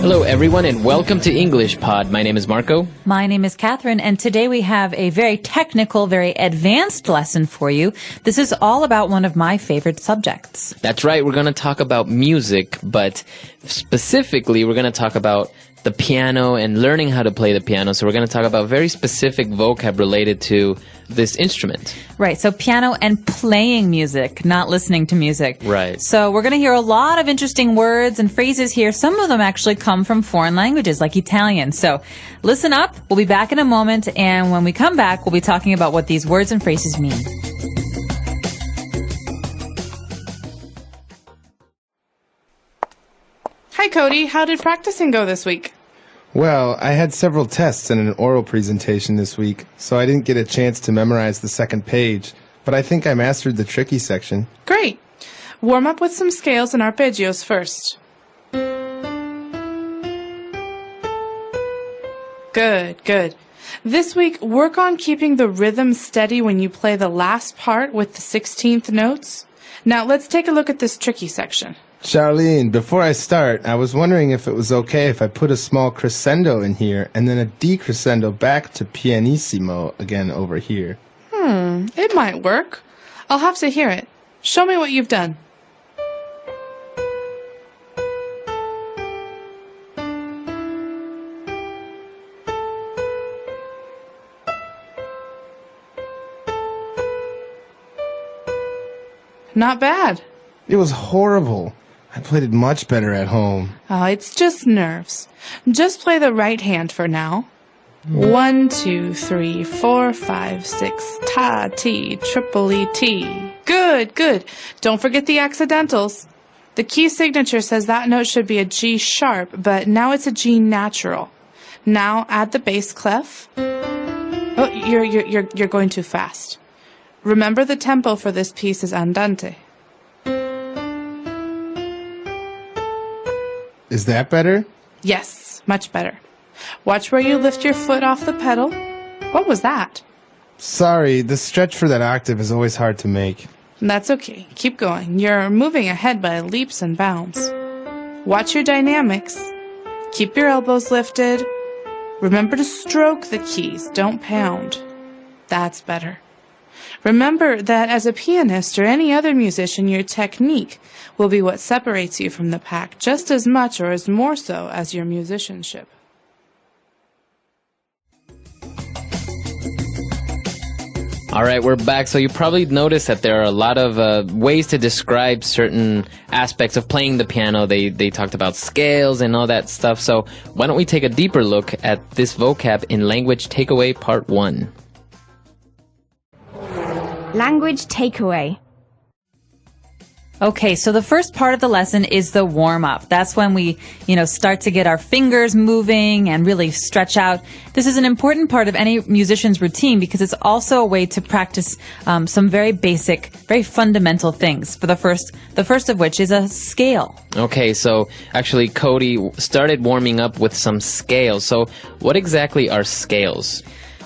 Hello, everyone, and welcome to English Pod. My name is Marco. My name is Catherine, and today we have a very technical, very advanced lesson for you. This is all about one of my favorite subjects. That's right. We're going to talk about music, but specifically, we're going to talk about the piano and learning how to play the piano. So we're going to talk about very specific vocab related to this instrument. Right. So piano and playing music, not listening to music. Right. So we're going to hear a lot of interesting words and phrases here. Some of them actually come from foreign languages like Italian. So listen up. We'll be back in a moment. And when we come back, we'll be talking about what these words and phrases mean. Hi, Cody. How did practicing go this week? Well, I had several tests and an oral presentation this week, so I didn't get a chance to memorize the second page, but I think I mastered the tricky section. Great. Warm up with some scales and arpeggios first. Good. This week, work on keeping the rhythm steady when you play the last part with the 16th notes. Now, let's take a look at this tricky section. Charlene, before I start, I was wondering if it was okay if I put a small crescendo in here and then a decrescendo back to pianissimo again over here. It might work. I'll have to hear it. Show me what you've done. Not bad. It was horrible. I played it much better at home. Oh, it's just nerves. Just play the right hand for now. 1, 2, 3, 4, 5, 6, ta, ti, triple E, T. Good. Don't forget the accidentals. The key signature says that note should be a G sharp, but now it's a G natural. Now add the bass clef. Oh, you're going too fast. Remember the tempo for this piece is andante. Is that better? Yes, much better. Watch where you lift your foot off the pedal. What was that? Sorry, the stretch for that octave is always hard to make. That's okay. Keep going. You're moving ahead by leaps and bounds. Watch your dynamics. Keep your elbows lifted. Remember to stroke the keys. Don't pound. That's better. Remember that as a pianist or any other musician, your technique will be what separates you from the pack just as much or as more so as your musicianship. All right, we're back. So you probably noticed that there are a lot of ways to describe certain aspects of playing the piano. They talked about scales and all that stuff. So why don't we take a deeper look at this vocab in Language Takeaway Part 1. Language takeaway. Okay, so the first part of the lesson is the warm-up. That's when we, start to get our fingers moving and really stretch out. This is an important part of any musician's routine because it's also a way to practice some very basic, very fundamental things. For the first of which is a scale. Okay, so actually Cody started warming up with some scales. So what exactly are scales?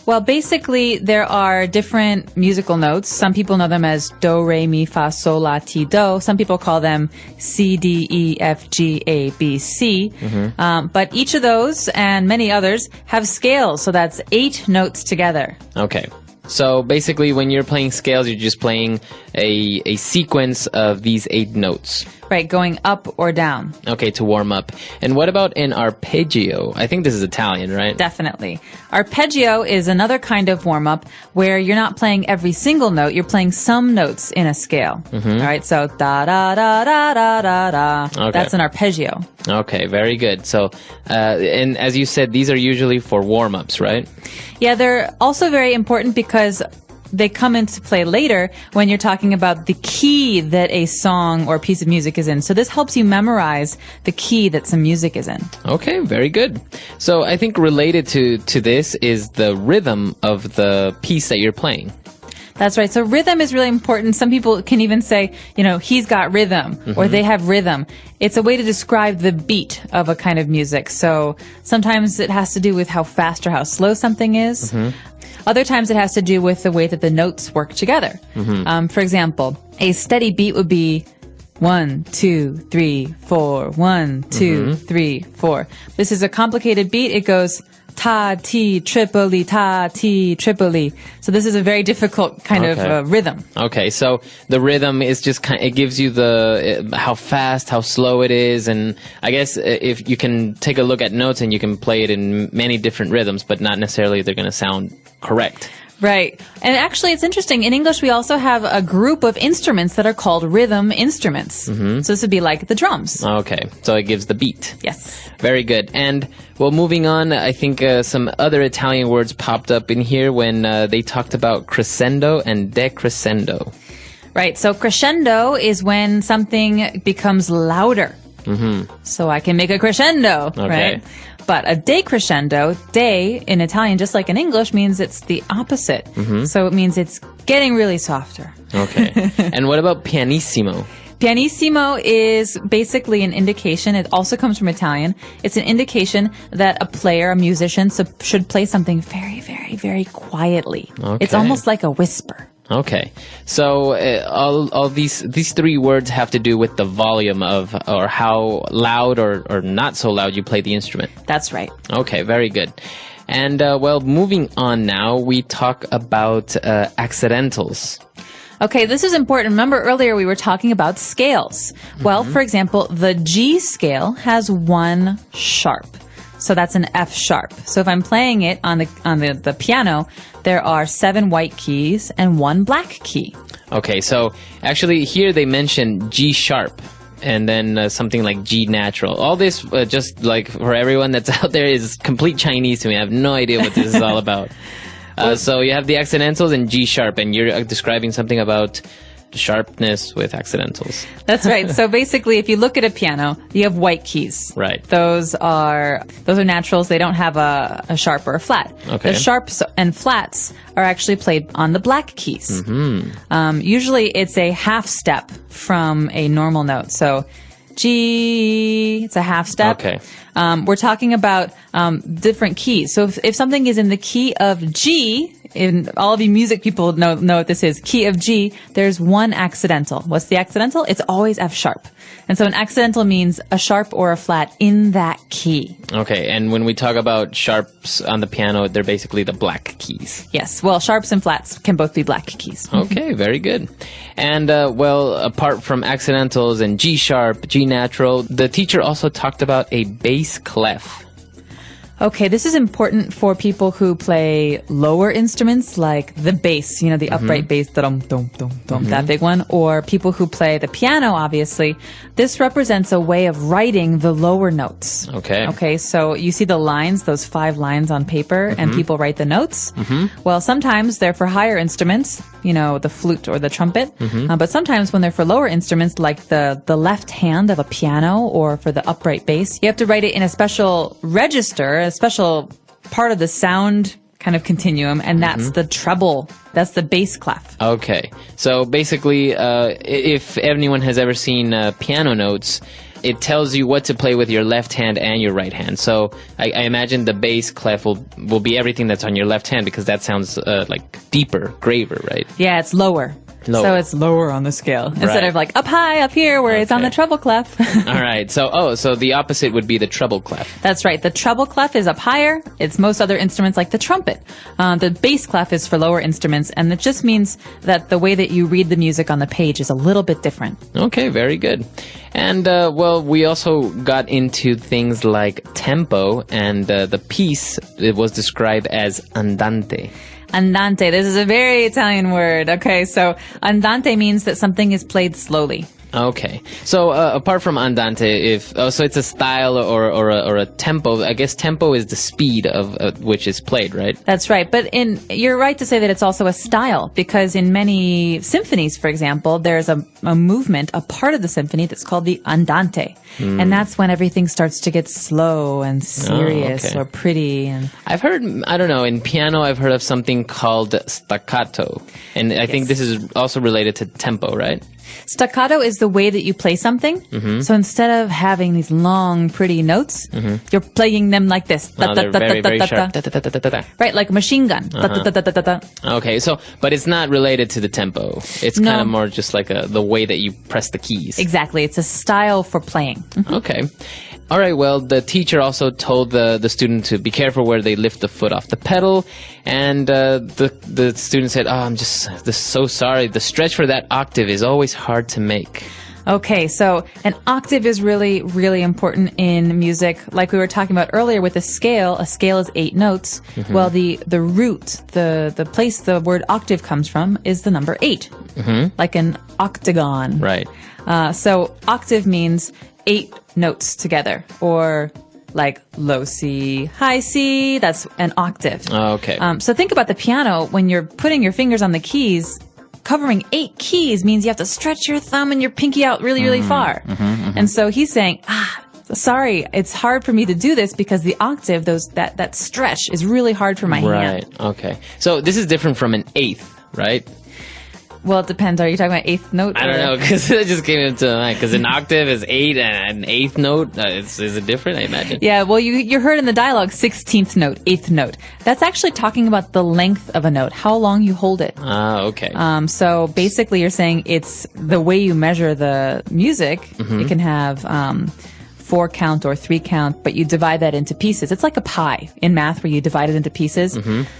Well, basically, there are different musical notes. Some people know them as do, re, mi, fa, sol, la, ti, do. Some people call them C, D, E, F, G, A, B, C. But each of those and many others have scales, so that's 8 notes together. Okay. So basically, when you're playing scales, you're just playing a sequence of these 8 notes. Right, going up or down. Okay, to warm up. And what about an arpeggio? I think this is Italian, right? Definitely. Arpeggio is another kind of warm-up where you're not playing every single note, you're playing some notes in a scale. All right, so da-da-da-da-da-da-da. Okay. That's an arpeggio. Okay, very good. So, and as you said, these are usually for warm-ups, right? Yeah, they're also very important because they come into play later when you're talking about the key that a song or piece of music is in. So this helps you memorize the key that some music is in. Okay, very good. So I think related to this is the rhythm of the piece that you're playing. That's right. So rhythm is really important. Some people can even say, he's got rhythm or they have rhythm. It's a way to describe the beat of a kind of music. So sometimes it has to do with how fast or how slow something is. Other times it has to do with the way that the notes work together. For example, a steady beat would be 1, 2, 3, 4. 1, 2, 3, 4. This is a complicated beat. It goes ta, ti, tripoli, ta, ti, tripoli. So this is a very difficult kind of rhythm. Okay, so the rhythm is just it gives you the how fast, how slow it is, and I guess if you can take a look at notes and you can play it in many different rhythms, but not necessarily they're going to sound correct. Right. And actually, it's interesting. In English, we also have a group of instruments that are called rhythm instruments. So this would be like the drums. Okay, so it gives the beat. Yes. Very good. And, well, moving on, I think some other Italian words popped up in here when they talked about crescendo and decrescendo. Right. So crescendo is when something becomes louder. So I can make a crescendo, right? But a decrescendo, de in Italian, just like in English, means it's the opposite. So it means it's getting really softer. Okay. And what about pianissimo? Pianissimo is basically an indication. It also comes from Italian. It's an indication that a player, a musician, should play something very, very, very quietly. Okay. It's almost like a whisper. Okay, so all these three words have to do with the volume of, or how loud or not so loud you play the instrument. That's right. Okay, very good. And well, moving on now, we talk about accidentals. Okay, this is important. Remember earlier we were talking about scales. Well, for example, the G scale has one sharp. So that's an F sharp. So if I'm playing it on the piano, there are 7 white keys and 1 black key. Okay, so actually here they mention G sharp and then something like G natural. All this, just like for everyone that's out there, is complete Chinese to me. I have no idea what this is all about. So you have the accidentals and G sharp, and you're describing something about sharpness with accidentals. That's right. So basically, if you look at a piano, you have white keys. Right. Those are naturals. They don't have a sharp or a flat. Okay. The sharps and flats are actually played on the black keys. Usually, it's a half step from a normal note. So G, it's a half step. Okay. We're talking about different keys. So if something is in the key of G, and all of you music people know what this is, key of G, there's one accidental. What's the accidental? It's always F sharp. And so an accidental means a sharp or a flat in that key. Okay, and when we talk about sharps on the piano, they're basically the black keys. Yes, well, sharps and flats can both be black keys. Okay, very good. And, well, apart from accidentals and G sharp, G natural, the teacher also talked about a bass clef. Okay, this is important for people who play lower instruments like the bass, the upright bass, that big one, or people who play the piano, obviously. This represents a way of writing the lower notes. Okay. Okay, so you see the lines, those 5 lines on paper, and people write the notes. Well, sometimes they're for higher instruments, the flute or the trumpet, but sometimes when they're for lower instruments, like the left hand of a piano or for the upright bass, you have to write it in a special register, a special part of the sound kind of continuum, and that's the treble. That's the bass clef. Okay. So basically, if anyone has ever seen piano notes, it tells you what to play with your left hand and your right hand. So I imagine the bass clef will be everything that's on your left hand, because that sounds like deeper, graver, right? Yeah, it's lower. So it's lower on the scale instead of like up high, up here, where it's on the treble clef. All right. So the opposite would be the treble clef. That's right. The treble clef is up higher. It's most other instruments like the trumpet. The bass clef is for lower instruments, and it just means that the way that you read the music on the page is a little bit different. Okay, very good. And, well, we also got into things like tempo, and the piece, it was described as andante. Andante. This is a very Italian word. Okay, so andante means that something is played slowly. Okay. So, apart from andante, so it's a style or a tempo. I guess tempo is the speed of which is played, right? That's right. But you're right to say that it's also a style, because in many symphonies, for example, there's a movement, a part of the symphony that's called the andante. And that's when everything starts to get slow and serious or pretty. And I've heard, I don't know, in piano I've heard of something called staccato. And I think this is also related to tempo, right? Staccato is the way that you play something. Mm-hmm. So instead of having these long, pretty notes, you're playing them like this. No, they're very, very sharp. Da-da-da-da-da-da. Right, like a machine gun. Okay, but it's not related to the tempo. It's No. kind of more just like the way that you press the keys. Exactly. It's a style for playing. Okay. All right, well, the teacher also told the student to be careful where they lift the foot off the pedal, and the student said, I'm just so sorry. The stretch for that octave is always hard to make. Okay, so an octave is really, really important in music. Like we were talking about earlier with a scale is 8 notes. Well, the root, the place the word octave comes from is the number 8, like an octagon. Right. So octave means 8 notes together, or like low C, high C, that's an octave. Okay. So think about the piano. When you're putting your fingers on the keys, covering 8 keys means you have to stretch your thumb and your pinky out really, really far. And so he's saying, sorry, it's hard for me to do this because the octave, that stretch is really hard for my hand. Right. Okay. So this is different from an eighth, right? Well, it depends. Are you talking about eighth note? I don't know, because it just came into my mind. Because an octave is 8, and an eighth note is it different? I imagine. Yeah. Well, you heard in the dialogue 16th note, eighth note. That's actually talking about the length of a note, how long you hold it. Okay. So basically, you're saying it's the way you measure the music. It can have 4 count or 3 count, but you divide that into pieces. It's like a pie in math where you divide it into pieces.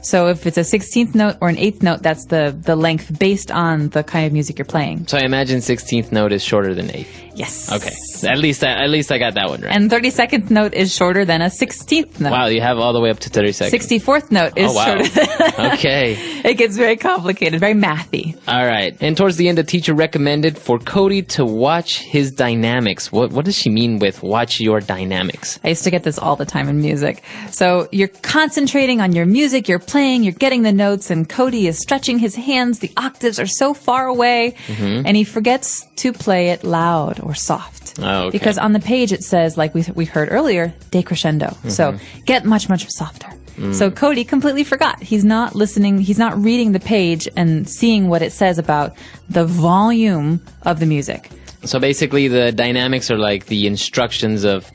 So if it's a 16th note or an 8th note, that's the length based on the kind of music you're playing. So I imagine 16th note is shorter than 8th. Yes. Okay. At least I got that one right. And 32nd note is shorter than a 16th note. Wow, you have all the way up to 32nd. 64th note is shorter than Okay. It gets very complicated, very mathy. All right. And towards the end, the teacher recommended for Cody to watch his dynamics. What does she mean with watch your dynamics? I used to get this all the time in music. So you're concentrating on your music, you're playing, you're getting the notes, and Cody is stretching his hands. The octaves are so far away, and he forgets to play it loud or soft. Oh, okay. Because on the page it says, like we heard earlier, decrescendo. So get much, much softer. So Cody completely forgot. He's not listening. He's not reading the page and seeing what it says about the volume of the music. So basically, the dynamics are like the instructions of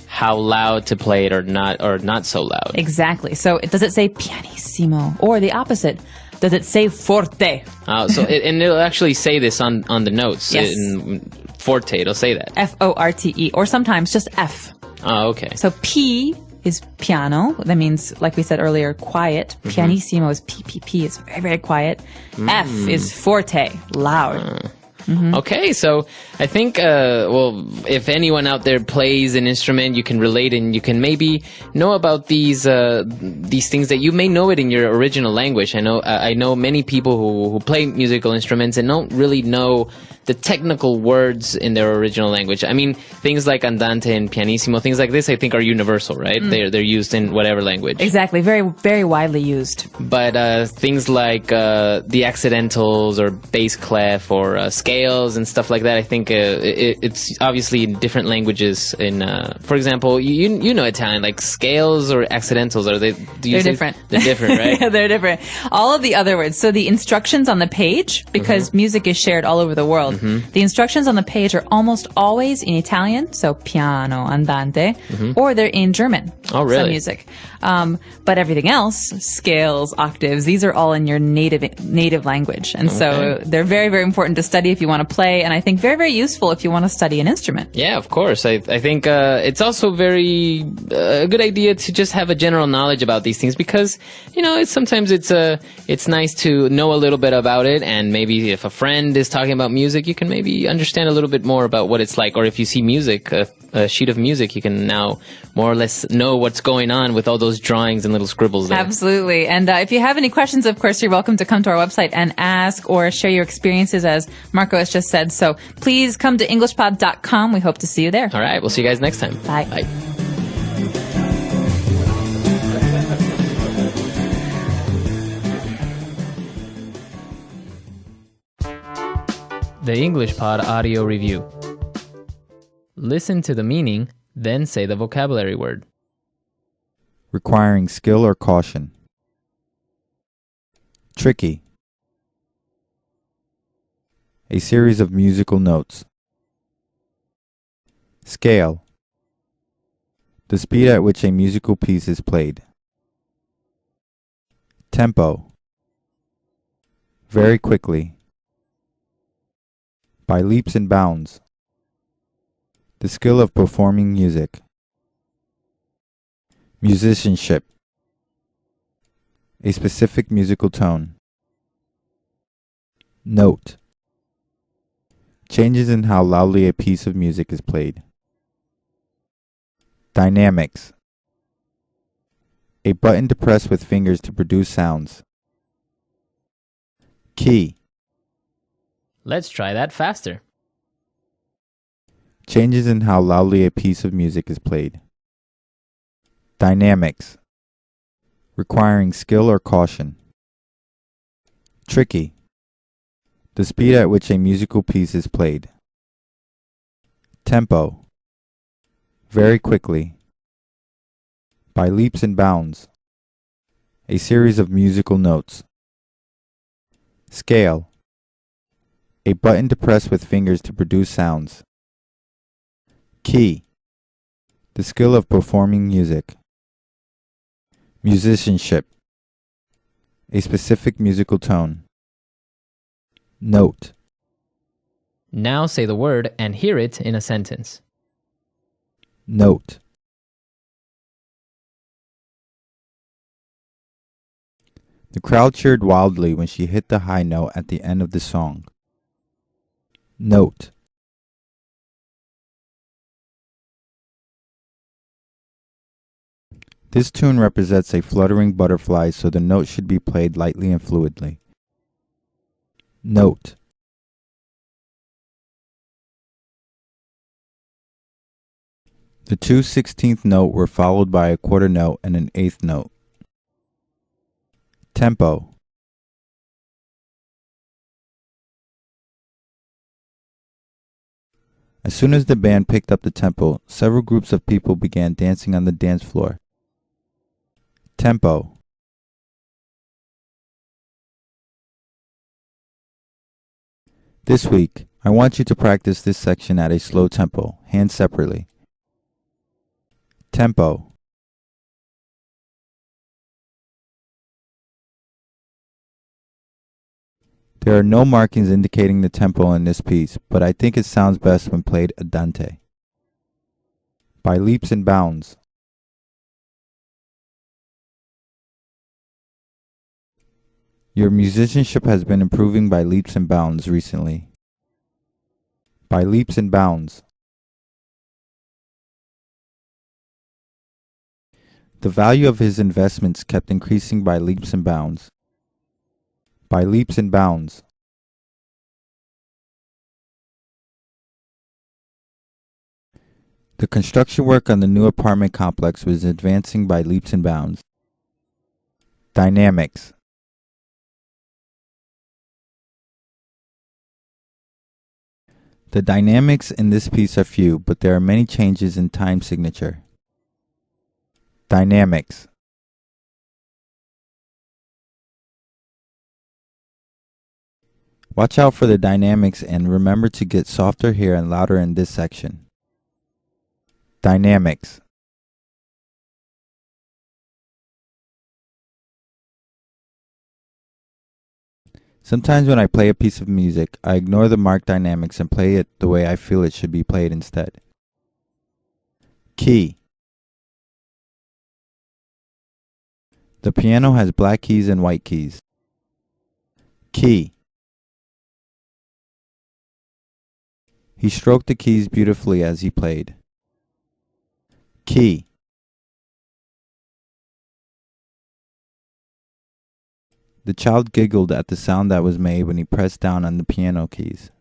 how loud to play it or not so loud. Exactly. So does it say pianissimo or the opposite? Does it say forte? And it'll actually say this on the notes. Yes. In forte, it'll say that. Forte, or sometimes just F. Oh, okay. So P is piano. That means, like we said earlier, quiet. Pianissimo is PPP. It's very, very quiet. F is forte, loud. Okay, so I think, if anyone out there plays an instrument, you can relate and you can maybe know about these things that you may know it in your original language. I know many people who play musical instruments and don't really know the technical words in their original language. I mean, things like andante and pianissimo, things like this, I think are universal, right? They're used in whatever language. Exactly. Very, very widely used. But things like the accidentals or bass clef or scales and stuff like that, I think it's obviously in different languages. For example, you know Italian, like scales or accidentals, they're different. They're different, right? Yeah, they're different. All of the other words. So the instructions on the page, because music is shared all over the world, the instructions on the page are almost always in Italian, so piano, andante, or they're in German. Oh, really? Some music. But everything else, scales, octaves, these are all in your native language. And so they're very, very important to study if you want to play, and I think very, very useful if you want to study an instrument. Yeah, of course. I think it's also very a good idea to just have a general knowledge about these things because, sometimes it's nice to know a little bit about it, and maybe if a friend is talking about music, you can maybe understand a little bit more about what it's like, or if you see music, a sheet of music, you can now more or less know what's going on with all those drawings and little scribbles there. Absolutely. And if you have any questions, of course, you're welcome to come to our website and ask or share your experiences, as Marco has just said. So please come to englishpod.com. We hope to see you there. All right. We'll see you guys next time. Bye. Bye. The English Pod Audio Review. Listen to the meaning, then say the vocabulary word. Requiring skill or caution. Tricky. A series of musical notes. Scale. The speed at which a musical piece is played. Tempo. Very quickly. By leaps and bounds. The skill of performing music. Musicianship. A specific musical tone. Note. Changes in how loudly a piece of music is played. Dynamics. A button to press with fingers to produce sounds. Key. Let's try that faster. Changes in how loudly a piece of music is played. Dynamics. Requiring skill or caution. Tricky. The speed at which a musical piece is played. Tempo. Very quickly. By leaps and bounds. A series of musical notes. Scale. A button to press with fingers to produce sounds. Key. The skill of performing music. Musicianship. A specific musical tone. Note. Now say the word and hear it in a sentence. Note. The crowd cheered wildly when she hit the high note at the end of the song. Note. This tune represents a fluttering butterfly, so the note should be played lightly and fluidly. Note. The two 16th note were followed by a quarter note and an eighth note. Tempo. As soon as the band picked up the tempo, several groups of people began dancing on the dance floor. Tempo. This week, I want you to practice this section at a slow tempo, hands separately. Tempo. There are no markings indicating the tempo in this piece, but I think it sounds best when played andante. By leaps and bounds. Your musicianship has been improving by leaps and bounds recently. By leaps and bounds. The value of his investments kept increasing by leaps and bounds. By leaps and bounds. The construction work on the new apartment complex was advancing by leaps and bounds. Dynamics. The dynamics in this piece are few, but there are many changes in time signature. Dynamics. Watch out for the dynamics and remember to get softer here and louder in this section. Dynamics. Sometimes when I play a piece of music, I ignore the marked dynamics and play it the way I feel it should be played instead. Key. The piano has black keys and white keys. Key. He stroked the keys beautifully as he played. Key. The child giggled at the sound that was made when he pressed down on the piano keys.